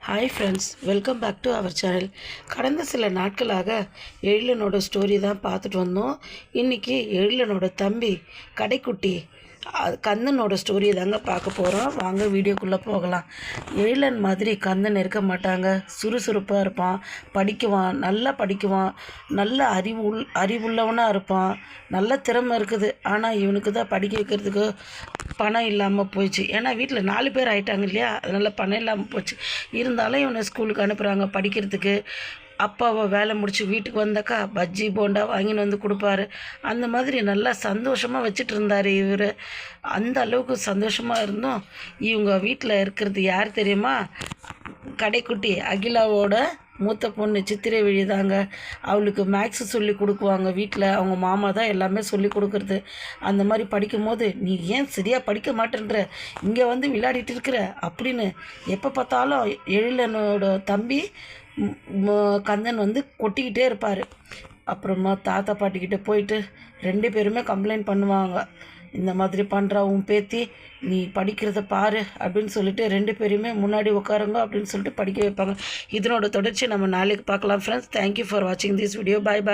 Hi friends, welcome back to our channel. கடந்த சில நாட்களாக எழிலனோட ஸ்டோரி தான் பார்த்துட்டு வந்தோம். இன்றைக்கி எழிலனோட தம்பி கடைக்குட்டி கந்தனோட ஸ்டோரி தாங்க பார்க்க போகிறோம். வாங்க வீடியோக்குள்ளே போகலாம். எழிலன் மாதிரி கந்தன் இருக்க மாட்டாங்க. சுறுசுறுப்பாக இருப்பான், படிக்குவான், நல்லா படிக்குவான், நல்ல அறிவுள்ளவனாக இருப்பான், நல்ல திறமை இருக்குது. ஆனால் இவனுக்கு தான் படிக்க வைக்கிறதுக்கு பணம் இல்லாமல் போயிடுச்சு. ஏன்னா வீட்டில் 4 பேர் ஆகிட்டாங்க இல்லையா, அதனால் பணம் இல்லாமல் போச்சு. இருந்தாலும் இவனை ஸ்கூலுக்கு அனுப்புகிறாங்க படிக்கிறதுக்கு. அப்பாவை வேலை முடித்து வீட்டுக்கு வந்தாக்கா பஜ்ஜி போண்டா வாங்கின்னு வந்து கொடுப்பாரு. அந்த மாதிரி நல்லா சந்தோஷமாக வச்சுட்டு இருந்தார் இவர். அந்த அளவுக்கு சந்தோஷமாக இருந்தோம். இவங்க வீட்டில் இருக்கிறது யார் தெரியுமா? கடைக்குட்டி அகிலாவோட மூத்த பொண்ணு சித்திரை விழிதாங்க. அவளுக்கு மேக்ஸு சொல்லி கொடுக்குவாங்க வீட்டில். அவங்க மாமா தான் எல்லாமே சொல்லி கொடுக்குறது. அந்த மாதிரி படிக்கும்போது, நீ ஏன் சரியாக படிக்க மாட்டேன்ற, இங்கே வந்து விளையாடிட்டு இருக்கிற அப்படின்னு எப்போ பார்த்தாலும் எழிலனோட தம்பி கந்தன் வந்து கொட்டிக்கிட்டே இருப்பார். அப்புறமா தாத்தா பாட்டிக்கிட்ட போயிட்டு 2 பேருமே கம்ப்ளைண்ட் பண்ணுவாங்க. இந்த மாதிரி பண்ணுறா உன் பேத்தி, நீ படிக்கிறத பாரு அப்படின்னு சொல்லிட்டு 2 பேரையுமே முன்னாடி உட்காருங்க அப்படின்னு சொல்லிட்டு படிக்க வைப்பாங்க. இதனோட தொடர்ச்சி நம்ம நாளைக்கு பார்க்கலாம் ஃப்ரெண்ட்ஸ். தேங்க்யூ ஃபார் வாட்சிங் திஸ் வீடியோ. Bye bye.